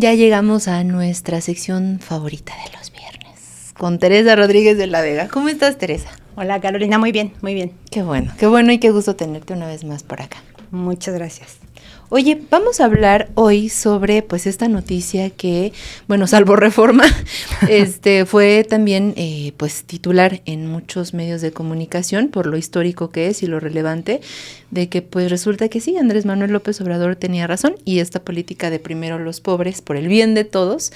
Ya llegamos a nuestra sección favorita de los viernes, con Teresa Rodríguez de la Vega. ¿Cómo estás, Teresa? Hola, Carolina, muy bien, muy bien. Qué bueno y qué gusto tenerte una vez más por acá. Muchas gracias. Oye, vamos a hablar hoy sobre pues esta noticia que, bueno, salvo Reforma, fue también pues titular en muchos medios de comunicación por lo histórico que es y lo relevante de que pues resulta que sí, Andrés Manuel López Obrador tenía razón y esta política de primero los pobres por el bien de todos,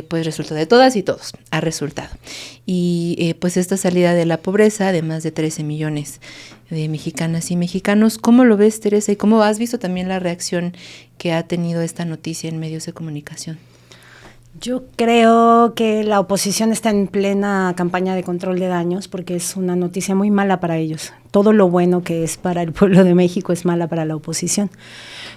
pues resultó de todas y todos, ha resultado. Y pues esta salida de la pobreza de más de 13 millones de mexicanas y mexicanos, ¿cómo lo ves, Teresa? ¿Y cómo has visto también la reacción que ha tenido esta noticia en medios de comunicación? Yo creo que la oposición está en plena campaña de control de daños porque es una noticia muy mala para ellos. Todo lo bueno que es para el pueblo de México es mala para la oposición.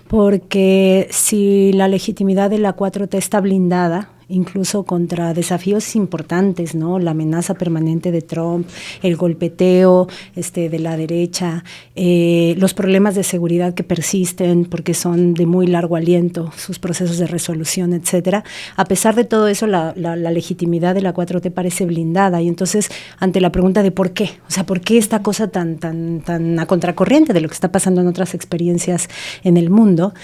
Porque si la legitimidad de la 4T está blindada, incluso contra desafíos importantes, ¿no? La amenaza permanente de Trump, el golpeteo de la derecha, los problemas de seguridad que persisten porque son de muy largo aliento, sus procesos de resolución, etcétera. A pesar de todo eso, la legitimidad de la 4T parece blindada y entonces ante la pregunta de por qué, o sea, ¿por qué esta cosa tan a contracorriente de lo que está pasando en otras experiencias en el mundo?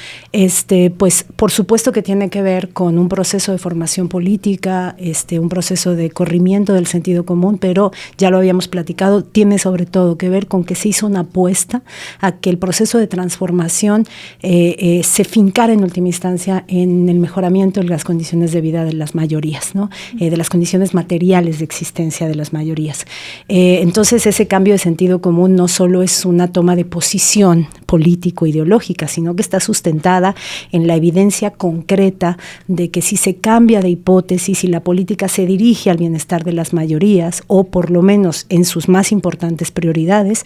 Pues por supuesto que tiene que ver con un proceso de formación política, un proceso de corrimiento del sentido común, pero ya lo habíamos platicado, tiene sobre todo que ver con que se hizo una apuesta a que el proceso de transformación se fincara en última instancia en el mejoramiento de las condiciones de vida de las mayorías, ¿no? De las condiciones materiales de existencia de las mayorías. Entonces ese cambio de sentido común no solo es una toma de posición político-ideológica, sino que está sustentada en la evidencia concreta de que si se cambia de hipótesis y la política se dirige al bienestar de las mayorías, o por lo menos en sus más importantes prioridades,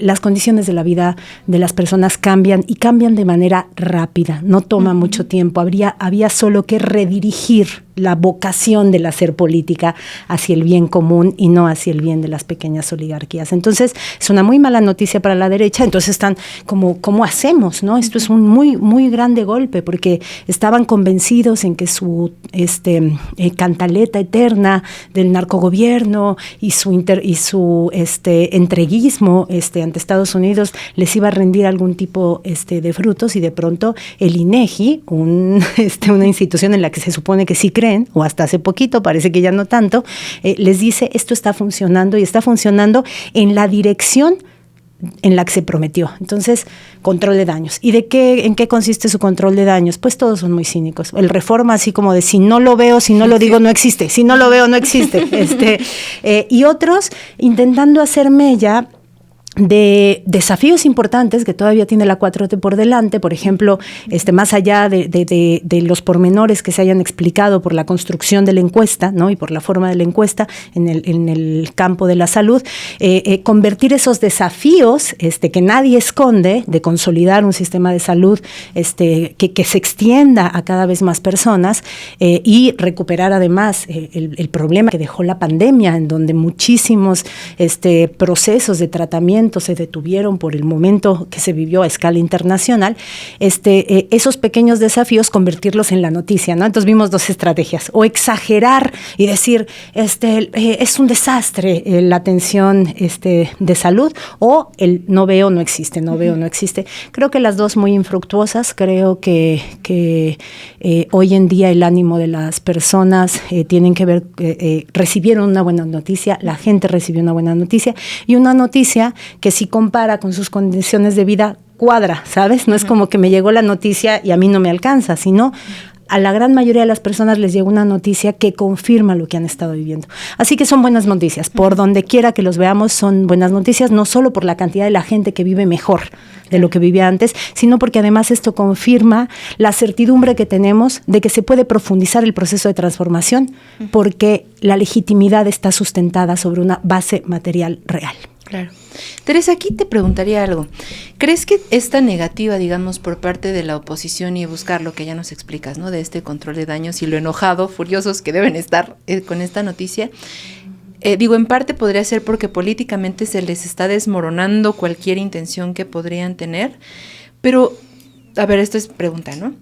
las condiciones de la vida de las personas cambian y cambian de manera rápida, no toma mucho tiempo, había solo que redirigir la vocación del hacer política hacia el bien común y no hacia el bien de las pequeñas oligarquías. Entonces, es una muy mala noticia para la derecha, entonces están como, ¿cómo hacemos, no? Esto es un muy, muy grande golpe, porque estaban convencidos en que su cantaleta eterna del narcogobierno y su entreguismo ante Estados Unidos les iba a rendir algún tipo de frutos, y de pronto el INEGI, una institución en la que se supone que sí creen, o hasta hace poquito, parece que ya no tanto, les dice esto está funcionando y está funcionando en la dirección en la que se prometió. Entonces, control de daños. ¿Y en qué consiste su control de daños? Pues todos son muy cínicos. El Reforma así como de si no lo veo, si no lo digo, no existe. Si no lo veo, no existe. Y otros intentando hacer mella de desafíos importantes que todavía tiene la 4T por delante, por ejemplo, más allá de los pormenores que se hayan explicado por la construcción de la encuesta, ¿no? Y por la forma de la encuesta en el campo de la salud, convertir esos desafíos que nadie esconde, de consolidar un sistema de salud que se extienda a cada vez más personas, y recuperar además el problema que dejó la pandemia, en donde muchísimos procesos de tratamiento se detuvieron por el momento que se vivió a escala internacional, esos pequeños desafíos convertirlos en la noticia, ¿no? Entonces vimos dos estrategias: o exagerar y decir es un desastre la atención de salud, o el no veo, no existe, no veo, no existe. Creo que las dos muy infructuosas. Creo que hoy en día el ánimo de las personas tienen que ver, recibieron una buena noticia, la gente recibió una buena noticia, y una noticia que si compara con sus condiciones de vida cuadra, ¿sabes? No es como que me llegó la noticia y a mí no me alcanza, sino a la gran mayoría de las personas les llega una noticia que confirma lo que han estado viviendo. Así que son buenas noticias. Por donde quiera que los veamos, son buenas noticias, no solo por la cantidad de la gente que vive mejor de lo que vivía antes, sino porque además esto confirma la certidumbre que tenemos de que se puede profundizar el proceso de transformación, porque la legitimidad está sustentada sobre una base material real. Claro. Teresa, aquí te preguntaría algo. ¿Crees que esta negativa, digamos, por parte de la oposición y buscar lo que ya nos explicas, ¿no? De este control de daños y lo enojado, furiosos que deben estar con esta noticia, en parte podría ser porque políticamente se les está desmoronando cualquier intención que podrían tener, pero a ver, esto es pregunta, ¿no?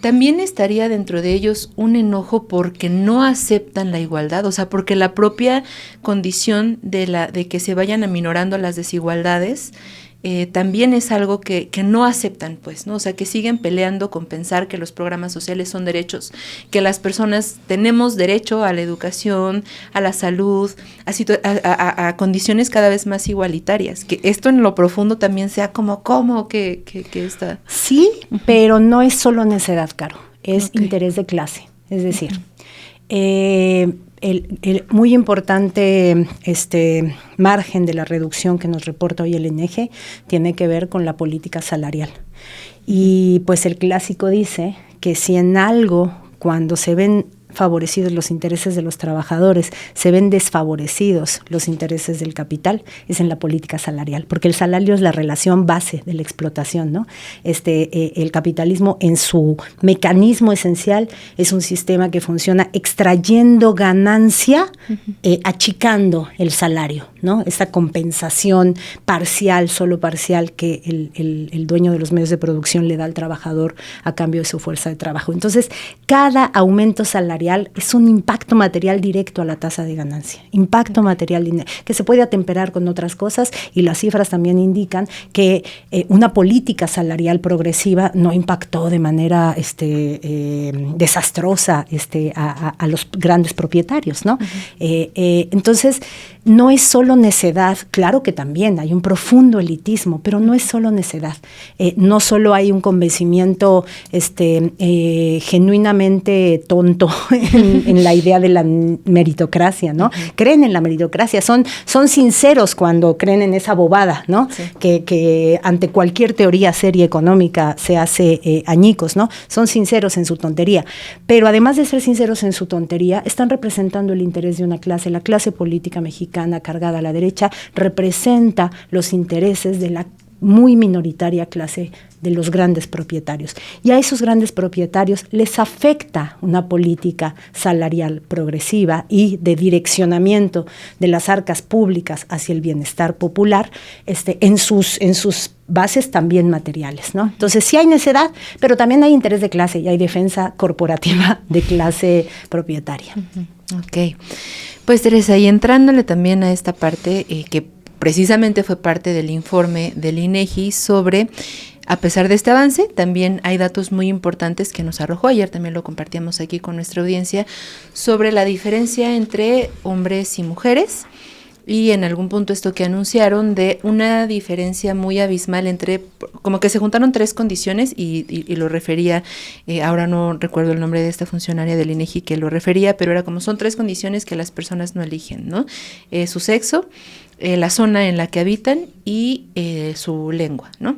También estaría dentro de ellos un enojo porque no aceptan la igualdad, o sea, porque la propia condición de que se vayan aminorando las desigualdades también es algo que no aceptan, pues, ¿no? O sea, que siguen peleando con pensar que los programas sociales son derechos, que las personas tenemos derecho a la educación, a la salud, a condiciones cada vez más igualitarias, que esto en lo profundo también sea ¿cómo que está? Sí, pero no es solo necedad, Caro, es interés de clase, es decir, el muy importante margen de la reducción que nos reporta hoy el INEGI tiene que ver con la política salarial. Y pues el clásico dice que si en algo, cuando se ven favorecidos los intereses de los trabajadores, se ven desfavorecidos los intereses del capital, es en la política salarial, porque el salario es la relación base de la explotación, ¿no? El capitalismo en su mecanismo esencial es un sistema que funciona extrayendo ganancia, achicando el salario, ¿no? Esta compensación parcial, solo parcial, que el dueño de los medios de producción le da al trabajador a cambio de su fuerza de trabajo. Entonces, cada aumento salarial es un impacto material directo a la tasa de ganancia, impacto material que se puede atemperar con otras cosas, y las cifras también indican que una política salarial progresiva no impactó de manera desastrosa a los grandes propietarios, ¿no? Entonces, no es solo necedad, claro que también hay un profundo elitismo, pero no es solo necedad, no solo hay un convencimiento genuinamente tonto en la idea de la meritocracia, ¿no? Creen en la meritocracia, son sinceros cuando creen en esa bobada, ¿no? Sí. Que ante cualquier teoría seria económica se hace añicos, ¿no? Son sinceros en su tontería, pero además de ser sinceros en su tontería, están representando el interés de una clase. La clase política mexicana cargada a la derecha representa los intereses de la muy minoritaria clase de los grandes propietarios. Y a esos grandes propietarios les afecta una política salarial progresiva y de direccionamiento de las arcas públicas hacia el bienestar popular, en sus bases también materiales, ¿no? Entonces sí hay necedad, pero también hay interés de clase y hay defensa corporativa de clase propietaria. Ok. Pues Teresa, y entrándole también a esta parte que precisamente fue parte del informe del INEGI sobre, a pesar de este avance, también hay datos muy importantes que nos arrojó, ayer también lo compartíamos aquí con nuestra audiencia, sobre la diferencia entre hombres y mujeres, y en algún punto esto que anunciaron de una diferencia muy abismal entre, como que se juntaron tres condiciones y lo refería, ahora no recuerdo el nombre de esta funcionaria del INEGI que lo refería, pero era como son tres condiciones que las personas no eligen, ¿no? Su sexo, la zona en la que habitan y su lengua, ¿no?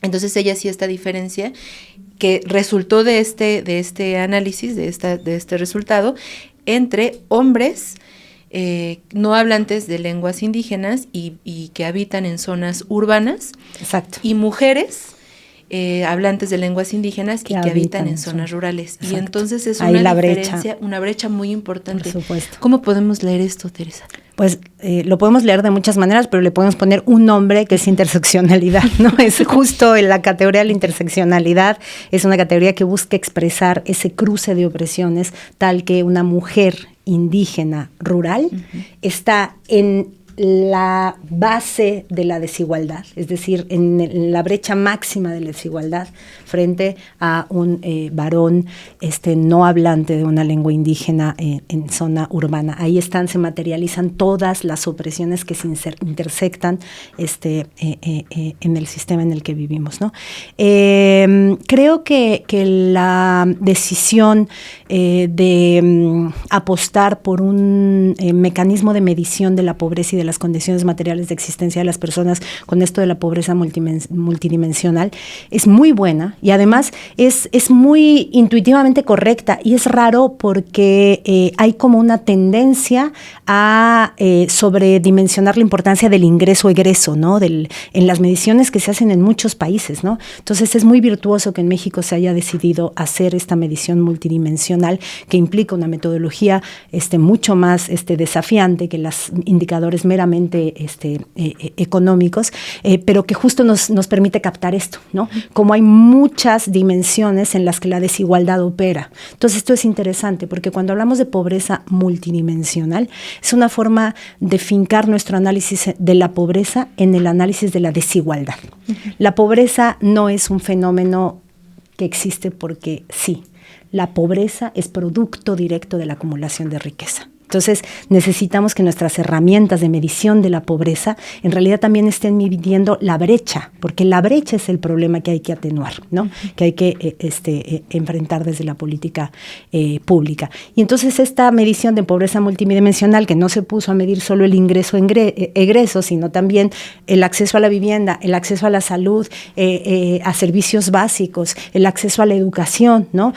Entonces ella hacía esta diferencia que resultó de este análisis, de este resultado, entre hombres no hablantes de lenguas indígenas y que habitan en zonas urbanas. Exacto. Y mujeres hablantes de lenguas indígenas y que habitan en zonas rurales. Exacto. Y entonces es una diferencia, una brecha muy importante. Por supuesto. ¿Cómo podemos leer esto, Teresa? Pues lo podemos leer de muchas maneras, pero le podemos poner un nombre que es interseccionalidad, ¿no? Es justo en la categoría de la interseccionalidad, es una categoría que busca expresar ese cruce de opresiones tal que una mujer indígena rural está en la base de la desigualdad, es decir, en la brecha máxima de la desigualdad frente a un varón no hablante de una lengua indígena en zona urbana. Ahí se materializan todas las opresiones que se intersectan en el sistema en el que vivimos, ¿no? Creo que la decisión de apostar por un mecanismo de medición de la pobreza y de las condiciones materiales de existencia de las personas con esto de la pobreza multidimensional es muy buena y además es muy intuitivamente correcta, y es raro porque hay como una tendencia a sobredimensionar la importancia del ingreso-egreso, ¿no? En las mediciones que se hacen en muchos países, ¿no? Entonces es muy virtuoso que en México se haya decidido hacer esta medición multidimensional que implica una metodología mucho más desafiante que los indicadores meramente económicos, pero que justo nos permite captar esto, ¿no? Como hay muchas dimensiones en las que la desigualdad opera. Entonces esto es interesante porque cuando hablamos de pobreza multidimensional, es una forma de fincar nuestro análisis de la pobreza en el análisis de la desigualdad. La pobreza no es un fenómeno que existe porque sí. La pobreza es producto directo de la acumulación de riqueza. Entonces, necesitamos que nuestras herramientas de medición de la pobreza en realidad también estén midiendo la brecha, porque la brecha es el problema que hay que atenuar, ¿no? Que hay que enfrentar desde la política pública. Y entonces esta medición de pobreza multidimensional, que no se puso a medir solo el ingreso-egreso, sino también el acceso a la vivienda, el acceso a la salud, a servicios básicos, el acceso a la educación, ¿no?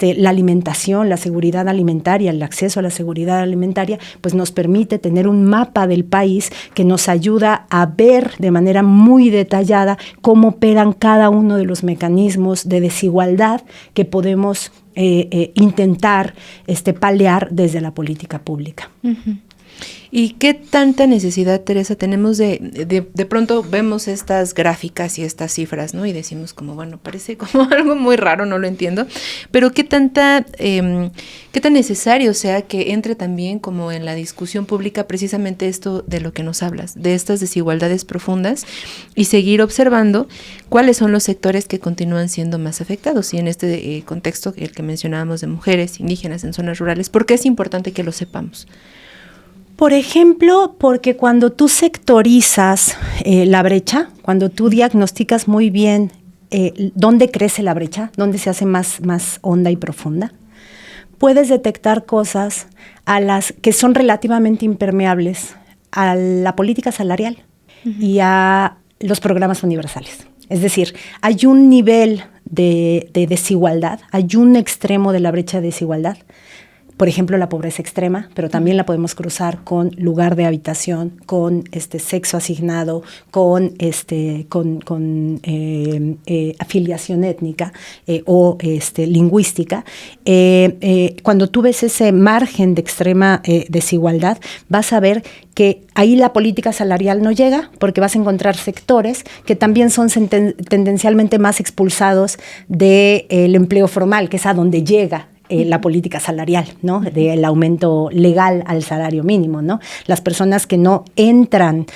La alimentación, la seguridad alimentaria, el acceso a la seguridad alimentaria, pues nos permite tener un mapa del país que nos ayuda a ver de manera muy detallada cómo operan cada uno de los mecanismos de desigualdad que podemos intentar paliar desde la política pública. Uh-huh. ¿Y qué tanta necesidad, Teresa, tenemos de pronto vemos estas gráficas y estas cifras, ¿no? Y decimos como, bueno, parece como algo muy raro, no lo entiendo, pero qué tan necesario sea que entre también como en la discusión pública precisamente esto de lo que nos hablas, de estas desigualdades profundas y seguir observando cuáles son los sectores que continúan siendo más afectados. Y en este contexto, el que mencionábamos de mujeres indígenas en zonas rurales, ¿por qué es importante que lo sepamos? Por ejemplo, porque cuando tú sectorizas la brecha, cuando tú diagnosticas muy bien dónde crece la brecha, dónde se hace más honda y profunda, puedes detectar cosas a las que son relativamente impermeables a la política salarial y a los programas universales. Es decir, hay un nivel de desigualdad, hay un extremo de la brecha de desigualdad. Por ejemplo, la pobreza extrema, pero también la podemos cruzar con lugar de habitación, con sexo asignado, con afiliación étnica o lingüística. Cuando tú ves ese margen de extrema desigualdad, vas a ver que ahí la política salarial no llega, porque vas a encontrar sectores que también son tendencialmente más expulsados del empleo formal, que es a donde llega la política salarial, ¿no? Del aumento legal al salario mínimo, ¿no? Las personas que no entran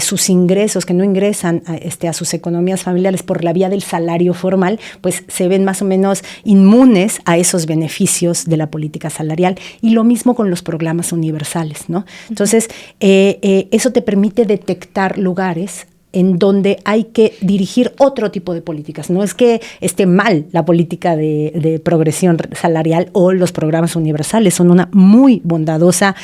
sus ingresos, que no ingresan a sus economías familiares por la vía del salario formal, pues se ven más o menos inmunes a esos beneficios de la política salarial. Y lo mismo con los programas universales, ¿no? Entonces, eso te permite detectar lugares en donde hay que dirigir otro tipo de políticas. No es que esté mal la política de progresión salarial o los programas universales, son una muy bondadosa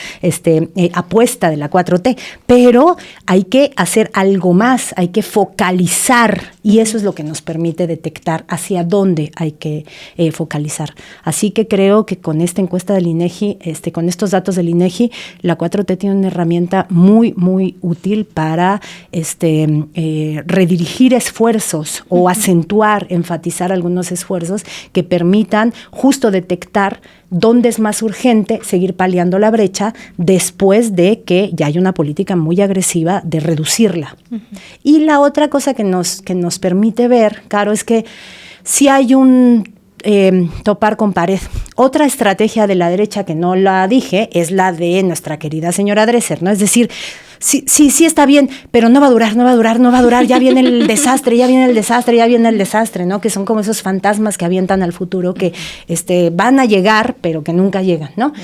apuesta de la 4T, pero hay que hacer algo más, hay que focalizar, y eso es lo que nos permite detectar hacia dónde hay que focalizar. Así que creo que con esta encuesta del INEGI, con estos datos del INEGI, la 4T tiene una herramienta muy, muy útil para redirigir esfuerzos o acentuar, enfatizar algunos esfuerzos que permitan justo detectar dónde es más urgente seguir paliando la brecha después de que ya hay una política muy agresiva de reducirla. Uh-huh. Y la otra cosa que nos permite ver, Caro, es que si hay un topar con pared. Otra estrategia de la derecha que no la dije es la de nuestra querida señora Dresser, ¿no? Es decir, sí está bien, pero no va a durar, ya viene el desastre, ¿no? Que son como esos fantasmas que avientan al futuro que van a llegar, pero que nunca llegan, ¿no?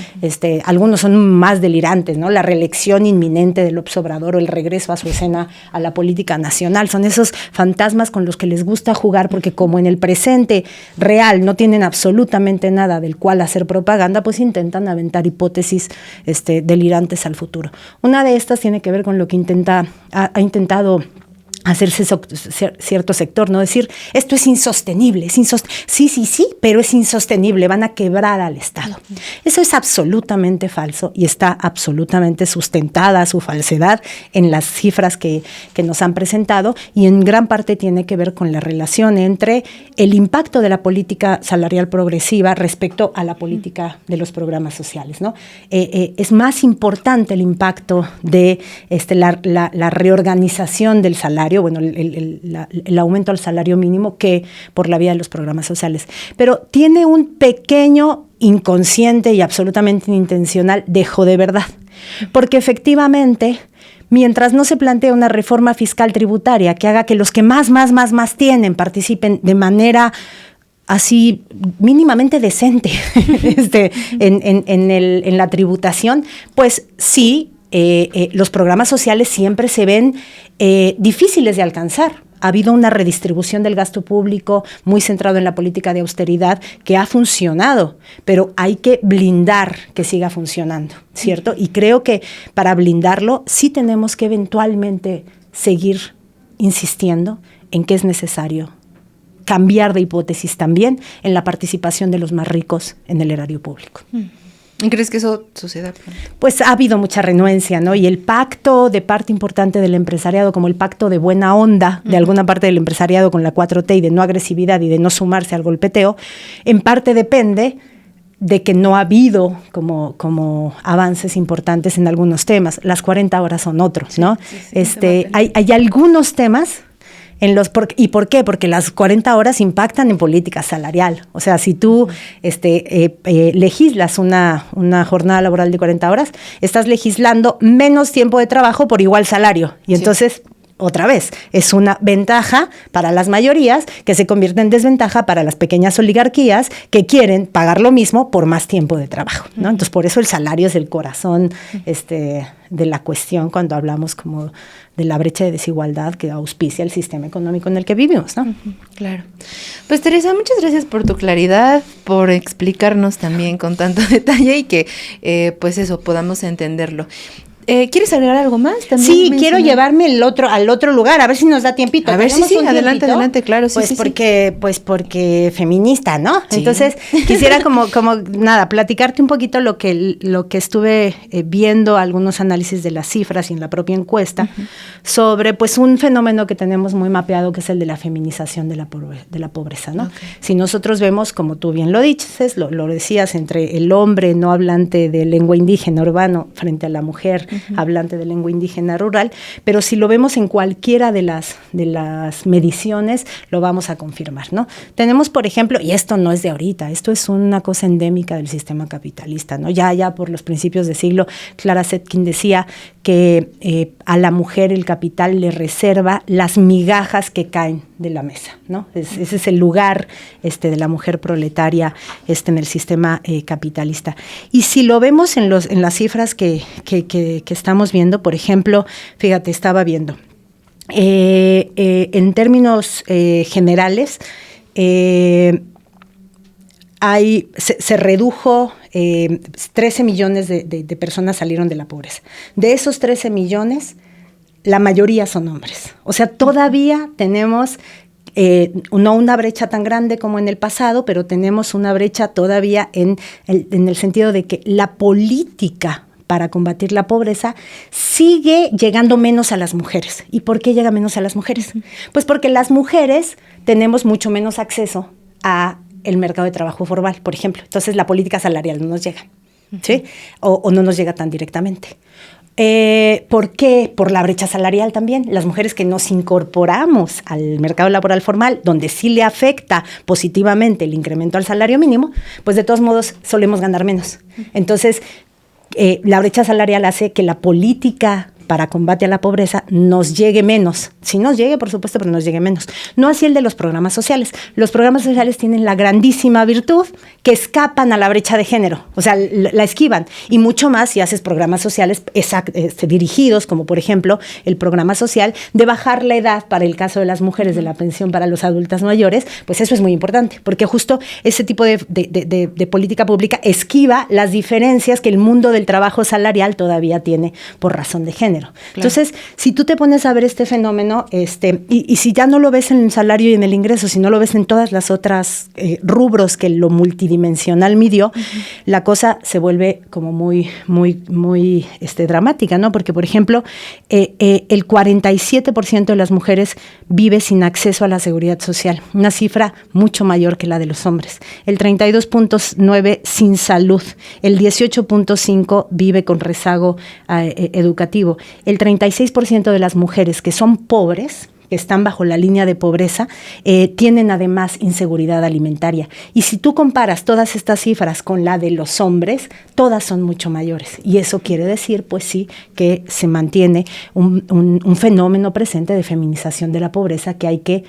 Algunos son más delirantes, ¿no? La reelección inminente de López Obrador o el regreso a su escena a la política nacional, son esos fantasmas con los que les gusta jugar, porque como en el presente real no tienen absolutamente nada del cual hacer propaganda, pues intentan aventar hipótesis delirantes al futuro. Una de estas tiene que ver con lo que ha intentado hacerse cierto sector, no decir, esto es insostenible, sí, pero es insostenible, van a quebrar al Estado. Eso es absolutamente falso y está absolutamente sustentada su falsedad en las cifras que nos han presentado, y en gran parte tiene que ver con la relación entre el impacto de la política salarial progresiva respecto a la política de los programas sociales, ¿no? Es más importante el impacto de la reorganización del salario, bueno, el aumento al salario mínimo, que por la vía de los programas sociales. Pero tiene un pequeño inconsciente y absolutamente intencional dejo de verdad, porque efectivamente, mientras no se plantea una reforma fiscal tributaria que haga que los que más tienen participen de manera así mínimamente decente en la tributación, pues sí, los programas sociales siempre se ven difíciles de alcanzar. Ha habido una redistribución del gasto público muy centrado en la política de austeridad que ha funcionado, pero hay que blindar que siga funcionando, ¿cierto? Y creo que para blindarlo sí tenemos que eventualmente seguir insistiendo en que es necesario cambiar de hipótesis también en la participación de los más ricos en el erario público. ¿Y crees que eso suceda pronto? Pues ha habido mucha renuencia, ¿no? Y el pacto de parte importante del empresariado, como el pacto de buena onda de alguna parte del empresariado con la 4T y de no agresividad y de no sumarse al golpeteo, en parte depende de que no ha habido como avances importantes en algunos temas. Las 40 horas son otros, ¿no? Sí, hay algunos temas ¿y por qué? Porque las 40 horas impactan en política salarial. O sea, si tú legislas una jornada laboral de 40 horas, estás legislando menos tiempo de trabajo por igual salario. Y entonces, otra vez, es una ventaja para las mayorías que se convierte en desventaja para las pequeñas oligarquías que quieren pagar lo mismo por más tiempo de trabajo, ¿no? Entonces, por eso el salario es el corazón de la cuestión cuando hablamos como de la brecha de desigualdad que auspicia el sistema económico en el que vivimos, ¿no? Claro. Pues Teresa, muchas gracias por tu claridad, por explicarnos también con tanto detalle y que pues eso, podamos entenderlo. ¿Quieres agregar algo más? ¿También sí, quiero llevarme al otro lugar, a ver si nos da tiempito. A ver, sí, adelante, claro. Pues porque feminista, ¿no? Sí. Entonces, quisiera como platicarte un poquito lo que estuve viendo, algunos análisis de las cifras y en la propia encuesta, sobre pues un fenómeno que tenemos muy mapeado, que es el de la feminización de la pobreza, ¿no? Okay. Si nosotros vemos, como tú bien lo dices, lo decías, entre el hombre no hablante de lengua indígena urbano frente a la mujer hablante de lengua indígena rural, pero si lo vemos en cualquiera de las mediciones, lo vamos a confirmar, ¿no? Tenemos, por ejemplo, y esto no es de ahorita, esto es una cosa endémica del sistema capitalista, ¿no? Ya por los principios de siglo, Clara Zetkin decía que a la mujer el capital le reserva las migajas que caen de la mesa, ¿no? Ese es el lugar de la mujer proletaria en el sistema capitalista. Y si lo vemos en las cifras que estamos viendo, por ejemplo, fíjate, estaba viendo, en términos generales, se redujo, 13 millones de personas salieron de la pobreza. De esos 13 millones, la mayoría son hombres. O sea, todavía tenemos no una brecha tan grande como en el pasado, pero tenemos una brecha todavía en el sentido de que la política para combatir la pobreza sigue llegando menos a las mujeres. ¿Y por qué llega menos a las mujeres? Pues porque las mujeres tenemos mucho menos acceso a el mercado de trabajo formal, por ejemplo. Entonces la política salarial no nos llega, ¿sí? O no nos llega tan directamente. ¿Por qué? Por la brecha salarial también. Las mujeres que nos incorporamos al mercado laboral formal, donde sí le afecta positivamente el incremento al salario mínimo, pues de todos modos solemos ganar menos. Entonces, la brecha salarial hace que la política para combate a la pobreza nos llegue menos. Sí nos llegue, por supuesto, pero nos llegue menos. No así el de los programas sociales. Los programas sociales tienen la grandísima virtud que escapan a la brecha de género, o sea, la esquivan. Y mucho más si haces programas sociales dirigidos, como por ejemplo el programa social de bajar la edad para el caso de las mujeres de la pensión para los adultos mayores, pues eso es muy importante, porque justo ese tipo de política pública esquiva las diferencias que el mundo del trabajo salarial todavía tiene por razón de género. género. Claro. Entonces, si tú te pones a ver este fenómeno, y si ya no lo ves en el salario y en el ingreso, si no lo ves en todas las otras rubros que lo multidimensional midió, la cosa se vuelve como muy dramática, ¿no? Porque, por ejemplo, el 47% de las mujeres vive sin acceso a la seguridad social, una cifra mucho mayor que la de los hombres. El 32.9% sin salud, el 18.5% vive con rezago educativo. El 36% de las mujeres que son pobres, que están bajo la línea de pobreza, tienen además inseguridad alimentaria. Y si tú comparas todas estas cifras con la de los hombres, todas son mucho mayores. Y eso quiere decir, pues sí, que se mantiene un fenómeno presente de feminización de la pobreza que hay que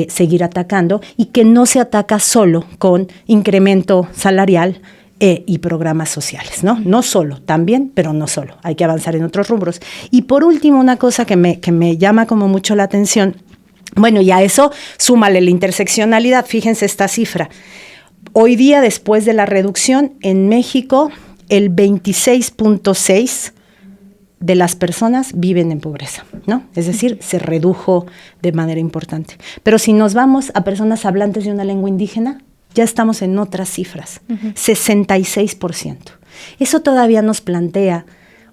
seguir atacando y que no se ataca solo con incremento salarial y programas sociales, ¿no? No solo, también, pero no solo. Hay que avanzar en otros rubros. Y por último, una cosa que me llama como mucho la atención, bueno, y a eso súmale la interseccionalidad. Fíjense esta cifra. Hoy día, después de la reducción, en México, el 26.6% de las personas viven en pobreza, ¿no? Es decir, se redujo de manera importante. Pero si nos vamos a personas hablantes de una lengua indígena, ya estamos en otras cifras, 66%. Eso todavía nos plantea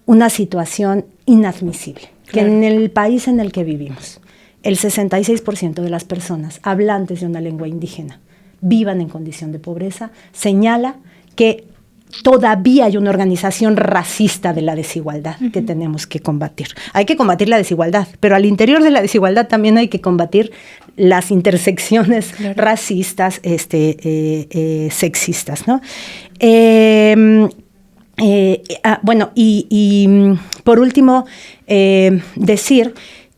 una situación inadmisible, claro, que en el país en el que vivimos, el 66% de las personas hablantes de una lengua indígena vivan en condición de pobreza, señala que todavía hay una organización racista de la desigualdad que tenemos que combatir. Hay que combatir la desigualdad, pero al interior de la desigualdad también hay que combatir las intersecciones, claro, racistas, sexistas, ¿no? Bueno, y por último, decir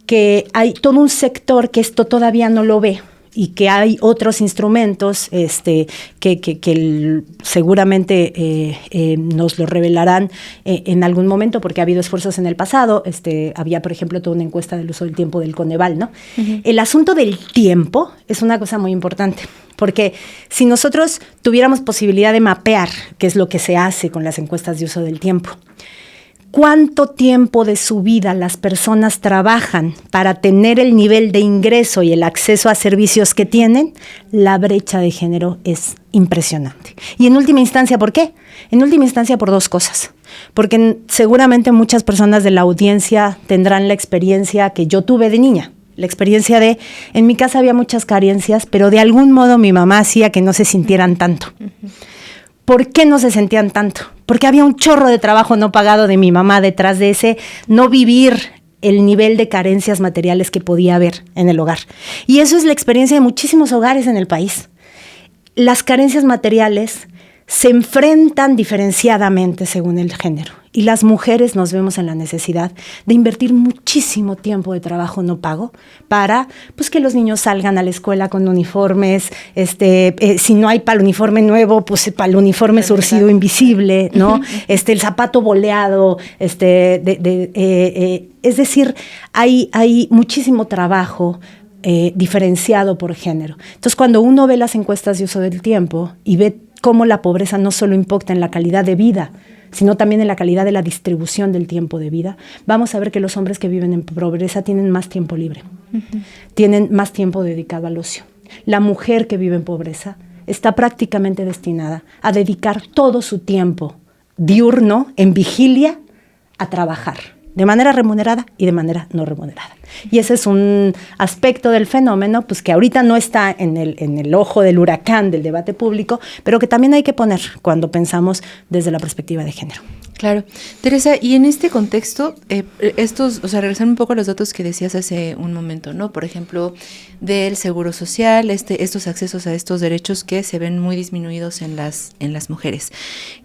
que hay todo un sector que esto todavía no lo ve, y que hay otros instrumentos que seguramente nos lo revelarán en algún momento, porque ha habido esfuerzos en el pasado. Había, por ejemplo, toda una encuesta del uso del tiempo del Coneval, ¿no? El asunto del tiempo es una cosa muy importante, porque si nosotros tuviéramos posibilidad de mapear qué es lo que se hace con las encuestas de uso del tiempo, ¿cuánto tiempo de su vida las personas trabajan para tener el nivel de ingreso y el acceso a servicios que tienen? La brecha de género es impresionante. Y en última instancia, ¿por qué? En última instancia, por dos cosas. Porque seguramente muchas personas de la audiencia tendrán la experiencia que yo tuve de niña. La experiencia de, en mi casa había muchas carencias, pero de algún modo mi mamá hacía que no se sintieran tanto. ¿Por qué no se sentían tanto? Porque había un chorro de trabajo no pagado de mi mamá detrás de ese no vivir el nivel de carencias materiales que podía haber en el hogar. Y eso es la experiencia de muchísimos hogares en el país. Las carencias materiales se enfrentan diferenciadamente según el género. Y las mujeres nos vemos en la necesidad de invertir muchísimo tiempo de trabajo no pago para pues, que los niños salgan a la escuela con uniformes, si no hay para el uniforme nuevo, pues para el uniforme surcido invisible, ¿no? El zapato boleado, es decir, hay muchísimo trabajo diferenciado por género. Entonces, cuando uno ve las encuestas de uso del tiempo y ve cómo la pobreza no solo impacta en la calidad de vida, sino también en la calidad de la distribución del tiempo de vida, vamos a ver que los hombres que viven en pobreza tienen más tiempo libre, tienen más tiempo dedicado al ocio. La mujer que vive en pobreza está prácticamente destinada a dedicar todo su tiempo diurno en vigilia a trabajar, de manera remunerada y de manera no remunerada. Y ese es un aspecto del fenómeno pues que ahorita no está en el ojo del huracán del debate público, pero que también hay que poner cuando pensamos desde la perspectiva de género. Claro. Teresa, y en este contexto, regresando un poco a los datos que decías hace un momento, ¿no? Por ejemplo, del seguro social, estos accesos a estos derechos que se ven muy disminuidos en las mujeres.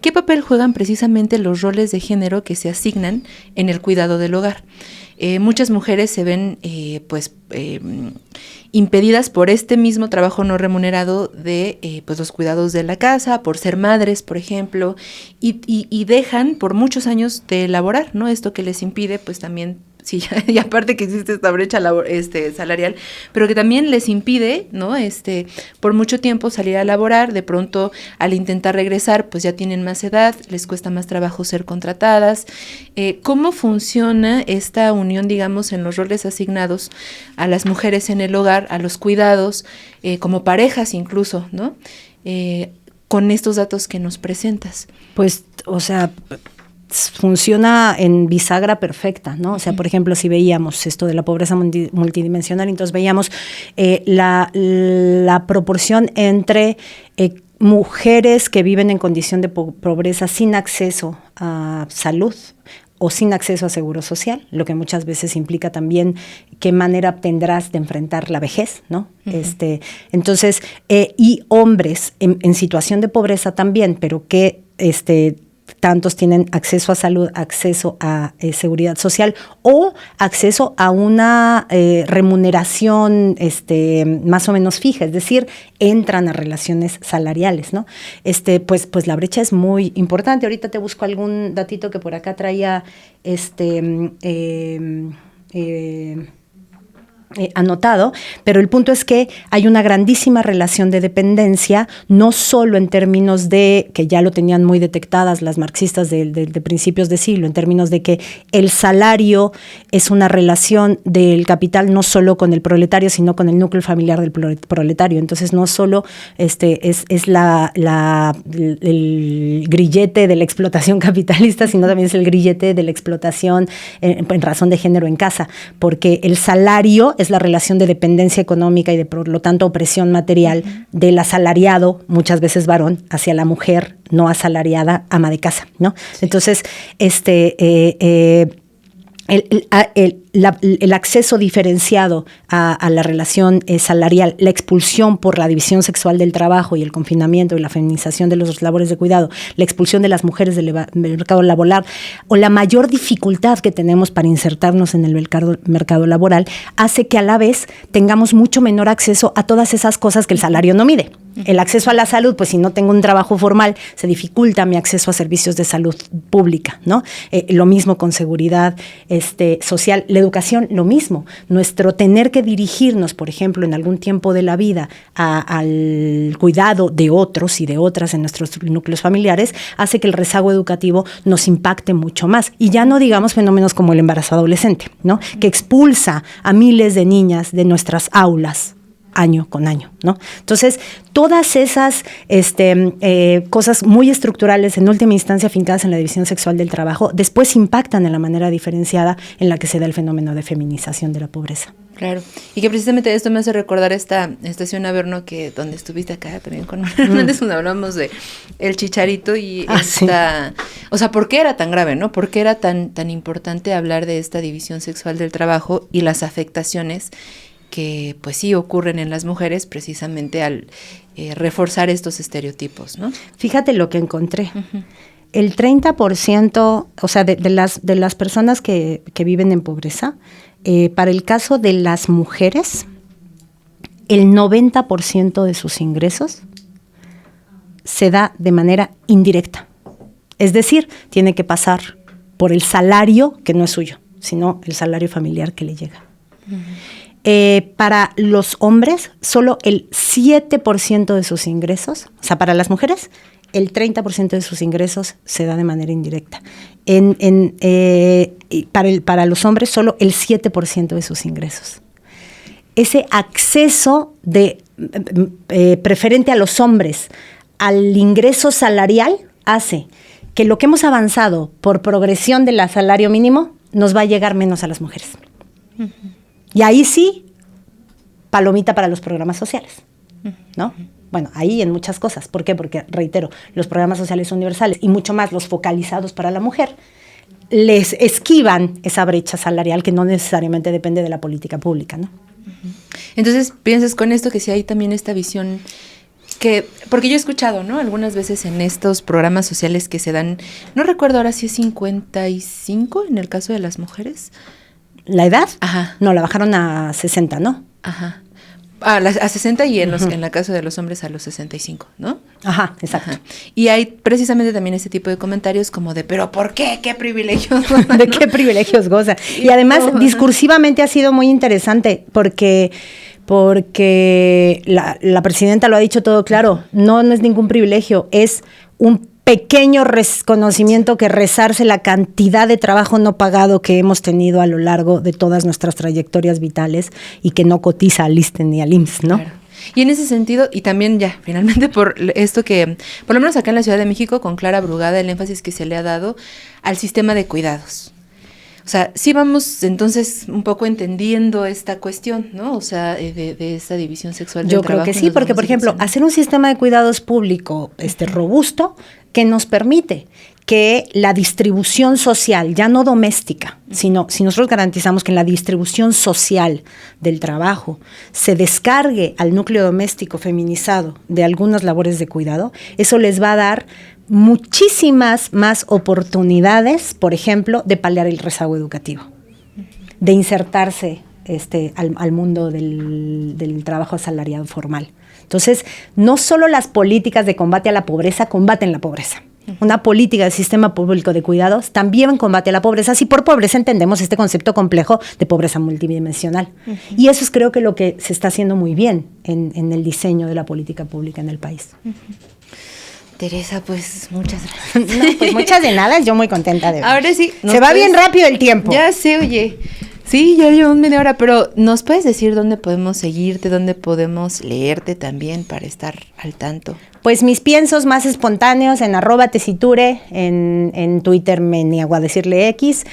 ¿Qué papel juegan precisamente los roles de género que se asignan en el cuidado del hogar? Muchas mujeres se ven impedidas por este mismo trabajo no remunerado de los cuidados de la casa, por ser madres, por ejemplo, y dejan por muchos años de laborar, ¿no? Esto que les impide pues también sí, y aparte que existe esta brecha salarial, pero que también les impide, ¿no? Por mucho tiempo salir a laborar, de pronto al intentar regresar, pues ya tienen más edad, les cuesta más trabajo ser contratadas. ¿Cómo funciona esta unión, digamos, en los roles asignados a las mujeres en el hogar, a los cuidados, como parejas incluso, ¿no? Con estos datos que nos presentas. Pues, o sea, funciona en bisagra perfecta, ¿no? O sea, por ejemplo, si veíamos esto de la pobreza multidimensional, entonces veíamos la proporción entre mujeres que viven en condición de pobreza sin acceso a salud o sin acceso a seguro social, lo que muchas veces implica también qué manera tendrás de enfrentar la vejez, ¿no? Entonces, y hombres en situación de pobreza también, pero que tantos tienen acceso a salud, acceso a seguridad social o acceso a una remuneración más o menos fija, es decir, entran a relaciones salariales, ¿no? Pues la brecha es muy importante. Ahorita te busco algún datito que por acá traía anotado, pero el punto es que hay una grandísima relación de dependencia, no solo en términos de, que ya lo tenían muy detectadas las marxistas de principios de siglo, en términos de que el salario es una relación del capital no solo con el proletario, sino con el núcleo familiar del proletario. Entonces no solo es el grillete de la explotación capitalista, sino también es el grillete de la explotación en razón de género en casa, porque el salario es la relación de dependencia económica y de, por lo tanto, opresión material del asalariado, muchas veces varón, hacia la mujer no asalariada, ama de casa, ¿no? Sí. Entonces, el acceso diferenciado a la relación salarial, la expulsión por la división sexual del trabajo y el confinamiento y la feminización de los labores de cuidado, la expulsión de las mujeres del mercado laboral o la mayor dificultad que tenemos para insertarnos en el mercado laboral hace que a la vez tengamos mucho menor acceso a todas esas cosas que el salario no mide. El acceso a la salud, pues si no tengo un trabajo formal, se dificulta mi acceso a servicios de salud pública, ¿no? Lo mismo con seguridad social. La educación, lo mismo. Nuestro tener que dirigirnos, por ejemplo, en algún tiempo de la vida al cuidado de otros y de otras en nuestros núcleos familiares, hace que el rezago educativo nos impacte mucho más. Y ya no digamos fenómenos como el embarazo adolescente, ¿no? Que expulsa a miles de niñas de nuestras aulas año con año, ¿no? Entonces, todas esas cosas muy estructurales, en última instancia fincadas en la división sexual del trabajo, después impactan en la manera diferenciada en la que se da el fenómeno de feminización de la pobreza. Claro, y que precisamente esto me hace recordar esta estación Averno que donde estuviste acá también con Hernández, donde hablamos de el Chicharito y esta, sí. O sea, ¿por qué era tan grave, no? ¿Por qué era tan importante hablar de esta división sexual del trabajo y las afectaciones que pues sí ocurren en las mujeres precisamente al reforzar estos estereotipos, ¿no? Fíjate lo que encontré. Uh-huh. El 30%, o sea, de las personas que viven en pobreza, para el caso de las mujeres, el 90% de sus ingresos se da de manera indirecta. Es decir, tiene que pasar por el salario que no es suyo, sino el salario familiar que le llega. Uh-huh. Para los hombres, solo el 7% de sus ingresos, o sea, para las mujeres, el 30% de sus ingresos se da de manera indirecta. Para los hombres, solo el 7% de sus ingresos. Ese acceso preferente a los hombres al ingreso salarial hace que lo que hemos avanzado por progresión del salario mínimo nos va a llegar menos a las mujeres. Uh-huh. Y ahí sí, palomita para los programas sociales, ¿no? Bueno, ahí en muchas cosas. ¿Por qué? Porque, reitero, los programas sociales universales y mucho más los focalizados para la mujer les esquivan esa brecha salarial que no necesariamente depende de la política pública, ¿no? Entonces, piensas con esto que sí hay también esta visión que, porque yo he escuchado, ¿no? Algunas veces en estos programas sociales que se dan, no recuerdo ahora si es 55 en el caso de las mujeres. ¿La edad? Ajá. No, la bajaron a 60, ¿no? Ajá. A 60 y en la caso de los hombres a los 65, ¿no? Ajá, exacto. Ajá. Y hay precisamente también ese tipo de comentarios como de, ¿pero por qué? ¿Qué privilegios? ¿De qué privilegios goza? Y además, discursivamente ha sido muy interesante porque la presidenta lo ha dicho todo claro, no es ningún privilegio, es un pequeño reconocimiento que rezarse la cantidad de trabajo no pagado que hemos tenido a lo largo de todas nuestras trayectorias vitales y que no cotiza al ISSSTE ni al IMSS, ¿no? Claro. Y en ese sentido, y también ya, finalmente por esto que, por lo menos acá en la Ciudad de México, con Clara Brugada, el énfasis que se le ha dado al sistema de cuidados. O sea, sí vamos entonces un poco entendiendo esta cuestión, ¿no? O sea, de esta división sexual del trabajo. Yo creo que sí, porque por ejemplo, hacer un sistema de cuidados público robusto que nos permite que la distribución social, ya no doméstica, sino si nosotros garantizamos que en la distribución social del trabajo se descargue al núcleo doméstico feminizado de algunas labores de cuidado, eso les va a dar muchísimas más oportunidades, por ejemplo, de paliar el rezago educativo, de insertarse al mundo del trabajo asalariado formal. Entonces, no solo las políticas de combate a la pobreza combaten la pobreza. Una política del sistema público de cuidados también combate a la pobreza. Si por pobreza entendemos este concepto complejo de pobreza multidimensional. Y eso es creo que lo que se está haciendo muy bien en el diseño de la política pública en el país. Teresa, pues muchas gracias. No, pues muchas de nada, yo muy contenta de ver. Ahora sí. Se va bien rápido el tiempo. Ya sé, oye. Sí, ya llevamos media hora, pero ¿nos puedes decir dónde podemos seguirte, dónde podemos leerte también para estar al tanto? Pues mis piensos más espontáneos en @tesiture, en Twitter me niego a decirle X,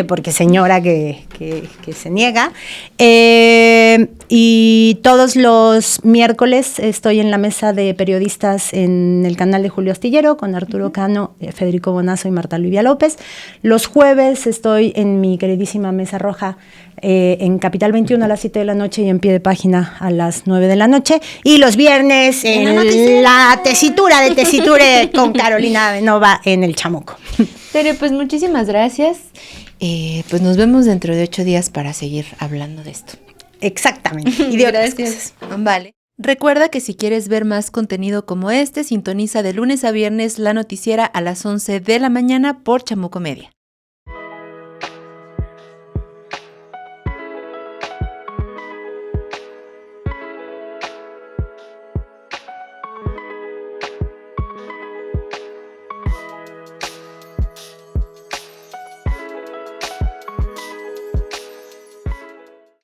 porque señora que se niega. Y todos los miércoles estoy en la mesa de periodistas en el canal de Julio Astillero con Arturo Cano, Federico Bonazo y Marta Livia López. Los jueves estoy en mi queridísima Mesa Roja en Capital 21 a las 7 de la noche y en Pie de Página a las 9 de la noche. Y los viernes en la tesitura de Tesiture con Carolina Benova en El Chamuco. Tere, pues muchísimas gracias. Pues nos vemos dentro de 8 días para seguir hablando de esto. Exactamente. Y de otras gracias. Vale. Recuerda que si quieres ver más contenido como este, sintoniza de lunes a viernes la noticiera a las 11 de la mañana por Chamuco Media.